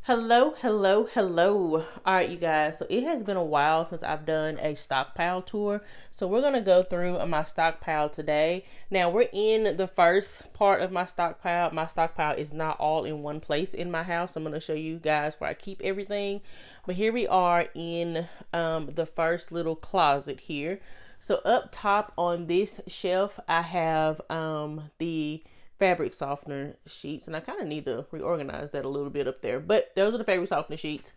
Hello. All right, you guys. So it has been a while since I've done a stockpile tour. So we're going to go through my stockpile today. Now, we're in the first part of my stockpile. My stockpile is not all in one place in my house. I'm going to show you guys where I keep everything. But here we are in the first little closet here. So up top on this shelf, I have the fabric softener sheets, and I kind of need to reorganize that a little bit up there, but those are the fabric softener sheets.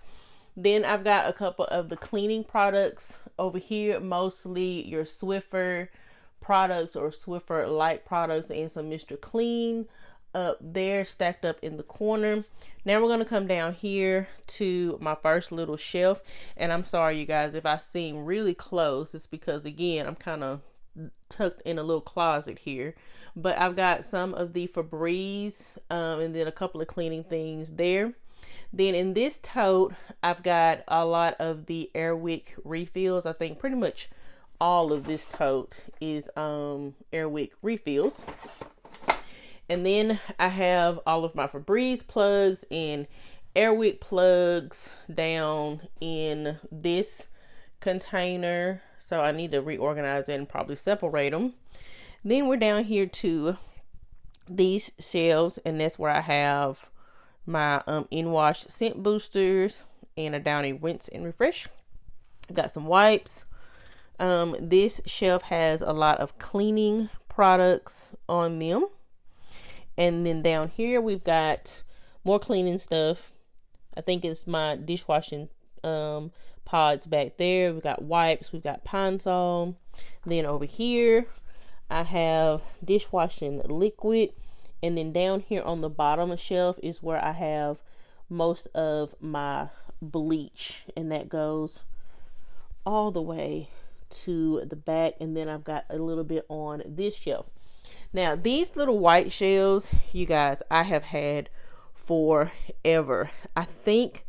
Then I've got a couple of the cleaning products over here, mostly your Swiffer products or Swiffer light products, and some Mr. Clean up there stacked up in the corner. Now we're going to come down here to my first little shelf, and I'm sorry you guys if I seem really close. It's because again I'm kind of tucked in a little closet here, but I've got some of the Febreze and then a couple of cleaning things there. Then in this tote I've got a lot of the Airwick refills. I think pretty much all of this tote is Airwick refills. And then I have all of my Febreze plugs and Airwick plugs down in this container. So I need to reorganize it and probably separate them. Then we're down here to these shelves, and that's where I have my in-wash scent boosters and a Downy rinse and refresh. I've got some wipes. This shelf has a lot of cleaning products on them. And then down here we've got more cleaning stuff. I think it's my dishwashing pods back there. We've got wipes, we've got Pine Sol. Then over here I have dishwashing liquid, and then down here on the bottom shelf is where I have most of my bleach, and that goes all the way to the back. And then I've got a little bit on this shelf. Now these little white shelves, you guys, I have had forever. I think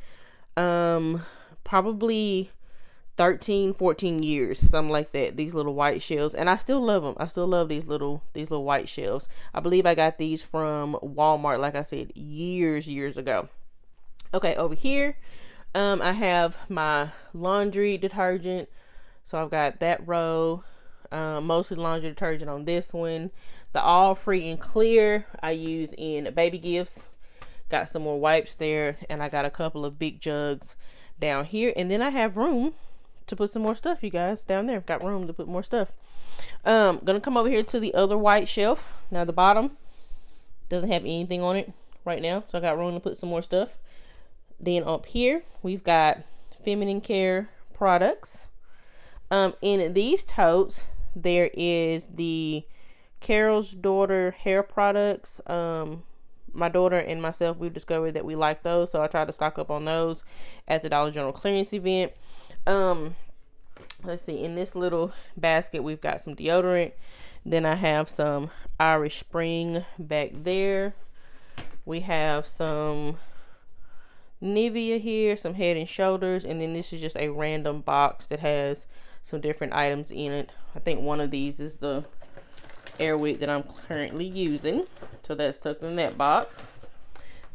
probably 13-14 years, something like that, these little white shelves, and I still love them. I still love these little white shelves. I believe I got these from Walmart, like I said, years ago. Okay, over here I have my laundry detergent, so I've got that row, mostly laundry detergent on this one. The all free and clear I use in baby gifts. Got some more wipes there, and I got a couple of big jugs down here, and then I have room to put some more stuff, you guys. Down there got room to put more stuff. Gonna come over here to the other white shelf. Now the bottom doesn't have anything on it right now, so I got room to put some more stuff. Then up here we've got feminine care products. In these totes there is the Carol's Daughter hair products. My daughter and myself, we've discovered that we like those, so I tried to stock up on those at the Dollar General clearance event. Let's see, in this little basket we've got some deodorant. Then I have some Irish Spring back there. We have some Nivea here, some Head and Shoulders, and then this is just a random box that has some different items in it. I think one of these is the Airwick that I'm currently using, so that's tucked in that box.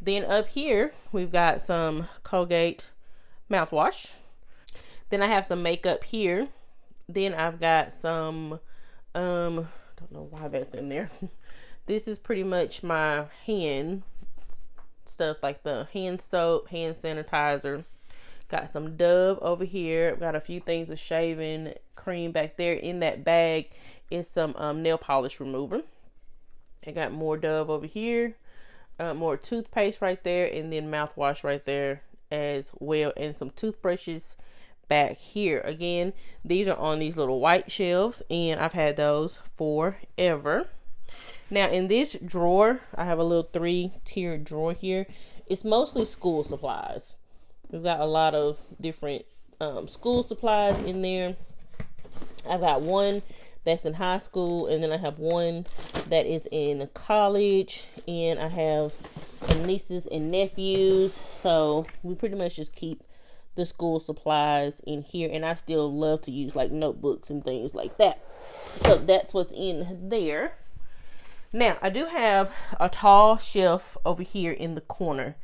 Then up here we've got some Colgate mouthwash. Then I have some makeup here. Then I've got some I don't know why that's in there. This is pretty much my hand stuff, like the hand soap, hand sanitizer. Got some Dove over here. Got a few things of shaving cream back there. In that bag is some nail polish remover. I got more Dove over here, more toothpaste right there, and then mouthwash right there as well, and some toothbrushes back here. Again, these are on these little white shelves, and I've had those forever. Now in this drawer, I have a little 3-tiered drawer here. It's mostly school supplies. We've got a lot of different school supplies in there. I've got one that's in high school, and then I have one that is in college, and I have some nieces and nephews, so we pretty much just keep the school supplies in here, and I still love to use like notebooks and things like that. So that's what's in there. Now I do have a tall shelf over here in the corner,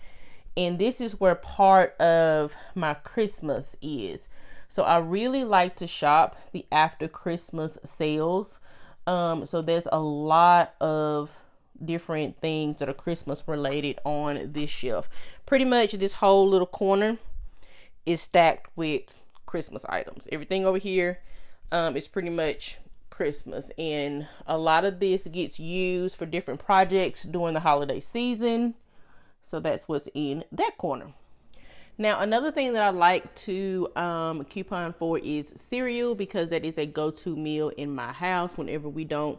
and this is where part of my Christmas is. So I really like to shop the after Christmas sales. So there's a lot of different things that are Christmas related on this shelf. Pretty much this whole little corner is stacked with Christmas items. Everything over here is pretty much Christmas, and a lot of this gets used for different projects during the holiday season. So that's what's in that corner. Now, another thing that I like to coupon for is cereal, because that is a go-to meal in my house whenever we don't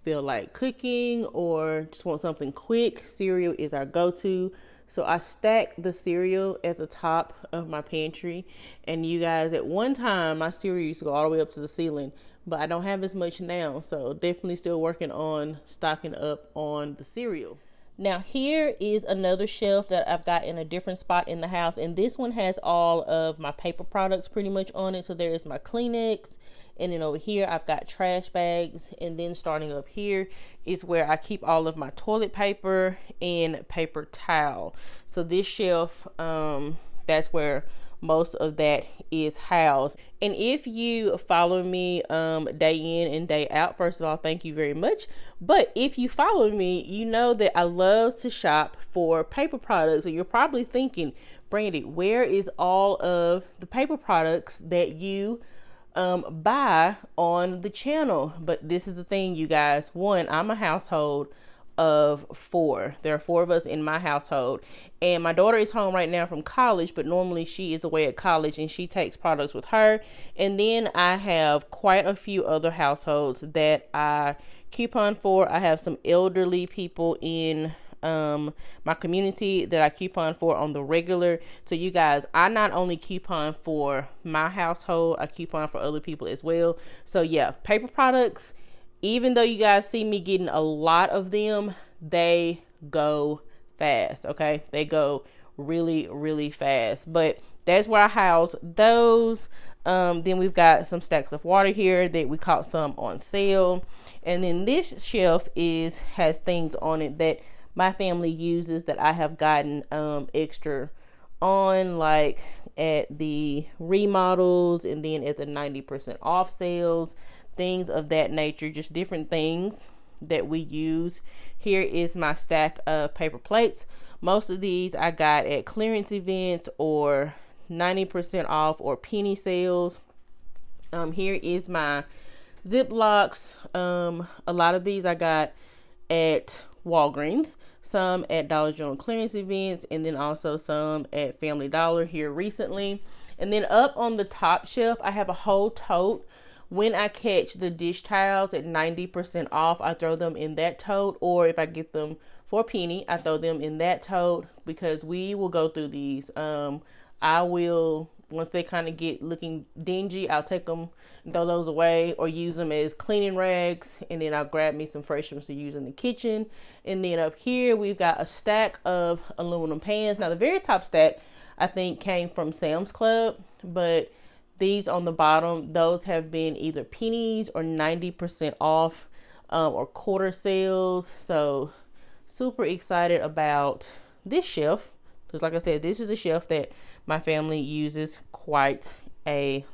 feel like cooking or just want something quick. Cereal is our go-to. So I stack the cereal at the top of my pantry. And you guys, at one time, my cereal used to go all the way up to the ceiling, but I don't have as much now. So definitely still working on stocking up on the cereal. Now here is another shelf that I've got in a different spot in the house, and this one has all of my paper products pretty much on it. So there is my Kleenex, and then over here I've got trash bags, and then starting up here is where I keep all of my toilet paper and paper towel. So this shelf, that's where most of that is housed. And if you follow me day in and day out, first of all, thank you very much. But if you follow me, you know that I love to shop for paper products. And you're probably thinking, Brandy, where is all of the paper products that you buy on the channel? But this is the thing, you guys. One, I'm a household of 4. There are 4 of us in my household, and my daughter is home right now from college, but normally she is away at college and she takes products with her. And then I have quite a few other households that I coupon for. I have some elderly people in my community that I coupon for on the regular. So you guys, I not only coupon for my household, I coupon for other people as well. So yeah, paper products, even though you guys see me getting a lot of them, they go fast, okay? They go really, really fast. But that's where I house those. Then we've got some stacks of water here that we caught some on sale. And then this shelf has things on it that my family uses that I have gotten extra on, like at the remodels and then at the 90% off sales. Things of that nature, just different things that we use. Here is my stack of paper plates. Most of these I got at clearance events or 90% off or penny sales. Here is my Ziplocs. A lot of these I got at Walgreens, some at Dollar General clearance events, and then also some at Family Dollar here recently. And then up on the top shelf, I have a whole tote. When I catch the dish towels at 90% off, I throw them in that tote. Or if I get them for a penny, I throw them in that tote, because we will go through these. I will, once they kind of get looking dingy, I'll take them and throw those away or use them as cleaning rags. And then I'll grab me some fresh ones to use in the kitchen. And then up here, we've got a stack of aluminum pans. Now, the very top stack, I think, came from Sam's Club, but these on the bottom, those have been either pennies or 90% off or quarter sales. So super excited about this shelf, because like I said, this is a shelf that my family uses quite a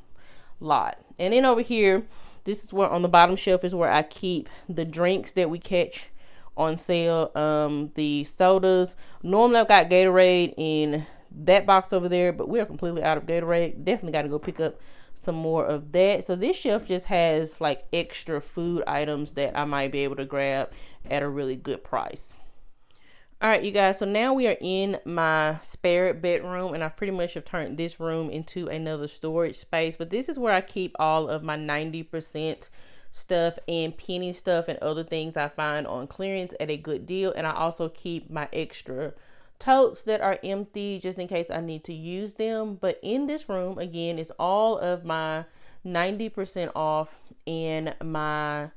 lot. And then over here, this is where on the bottom shelf is where I keep the drinks that we catch on sale. The sodas. Normally I've got Gatorade in that box over there, but we're completely out of Gatorade. Definitely got to go pick up some more of that. So this shelf just has like extra food items that I might be able to grab at a really good price. All right, you guys, so now we are in my spare bedroom, and I pretty much have turned this room into another storage space. But this is where I keep all of my 90% stuff and penny stuff and other things I find on clearance at a good deal. And I also keep my extra totes that are empty just in case I need to use them. But in this room, again, is all of my 90% off and my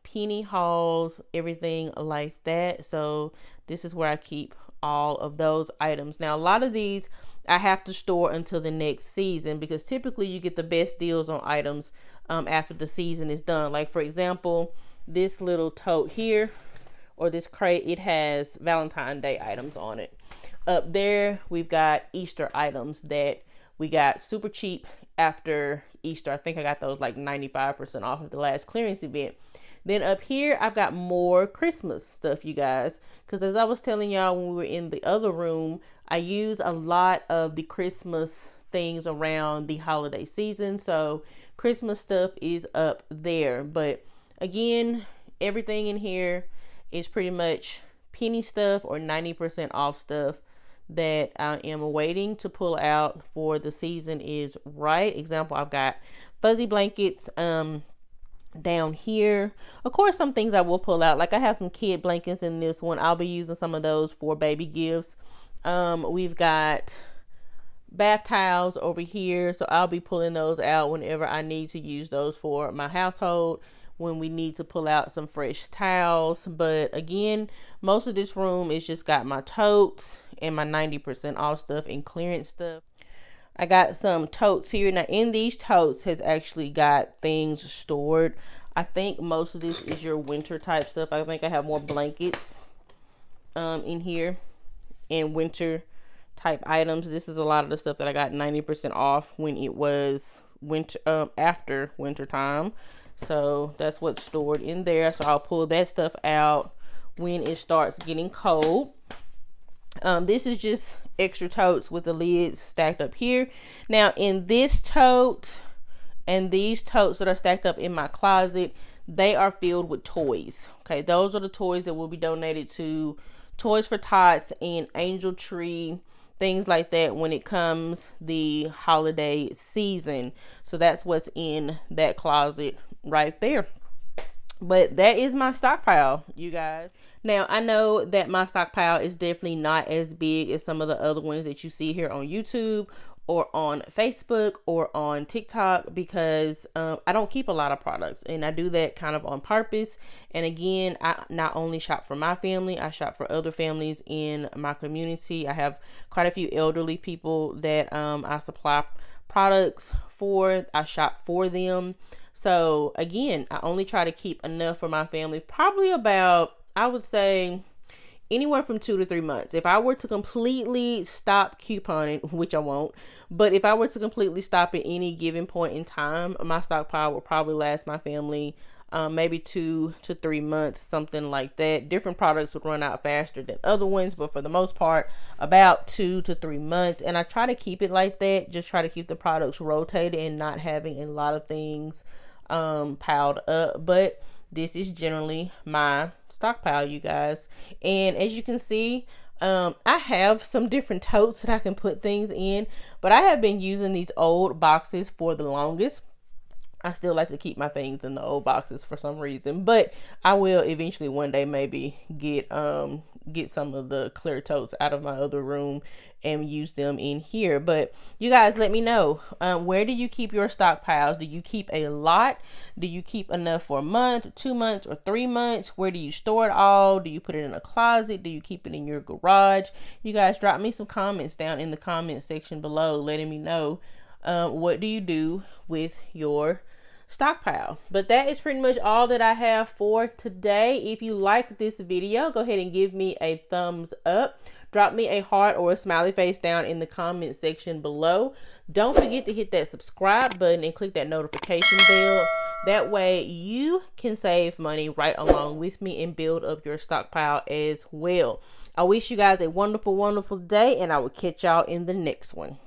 penny hauls, everything like that. So this is where I keep all of those items. Now, a lot of these I have to store until the next season, because typically you get the best deals on items after the season is done. Like, for example, this little tote here, or this crate, it has Valentine's Day items on it. Up there, we've got Easter items that we got super cheap after Easter. I think I got those like 95% off of the last clearance event. Then up here, I've got more Christmas stuff, you guys. Because as I was telling y'all when we were in the other room, I use a lot of the Christmas things around the holiday season. So Christmas stuff is up there. But again, everything in here is pretty much penny stuff or 90% off stuff that I am waiting to pull out for the season is right. Example, I've got fuzzy blankets down here. Of course, some things I will pull out, like I have some kid blankets in this one. I'll be using some of those for baby gifts. We've got bath towels over here, so I'll be pulling those out whenever I need to use those for my household, when we need to pull out some fresh towels. But again, most of this room is just got my totes and my 90% off stuff and clearance stuff. I got some totes here. Now in these totes has actually got things stored. I think most of this is your winter type stuff. I think I have more blankets in here and winter type items. This is a lot of the stuff that I got 90% off when it was winter, after winter time. So that's what's stored in there. So I'll pull that stuff out when it starts getting cold. This is just extra totes with the lids stacked up here. Now in this tote and these totes that are stacked up in my closet, they are filled with toys. Okay, those are the toys that will be donated to Toys for Tots and Angel Tree, things like that when it comes the holiday season. So that's what's in that closet right there. But that is my stockpile, you guys. Now, I know that my stockpile is definitely not as big as some of the other ones that you see here on YouTube or on Facebook or on TikTok, because I don't keep a lot of products, and I do that kind of on purpose. And again, I not only shop for my family, I shop for other families in my community. I have quite a few elderly people that I supply products for. I shop for them. So again, I only try to keep enough for my family, probably about, I would say, anywhere from 2 to 3 months. If I were to completely stop couponing, which I won't, but if I were to completely stop at any given point in time, my stockpile will probably last my family maybe 2 to 3 months, something like that. Different products would run out faster than other ones, but for the most part, about 2 to 3 months. And I try to keep it like that. Just try to keep the products rotated and not having a lot of things piled up. But this is generally my stockpile, you guys. And as you can see, I have some different totes that I can put things in, but I have been using these old boxes for the longest. I still like to keep my things in the old boxes for some reason, but I will eventually one day maybe get some of the clear totes out of my other room and use them in here. But you guys, let me know, where do you keep your stockpiles? Do you keep a lot? Do you keep enough for a month, 2 months, or 3 months? Where do you store it all? Do you put it in a closet? Do you keep it in your garage? You guys, drop me some comments down in the comment section below, letting me know what do you do with your stockpile. But that is pretty much all that I have for today. If you liked this video, go ahead and give me a thumbs up. Drop me a heart or a smiley face down in the comment section below. Don't forget to hit that subscribe button and click that notification bell. That way you can save money right along with me and build up your stockpile as well. I wish you guys a wonderful, wonderful day, and I will catch y'all in the next one.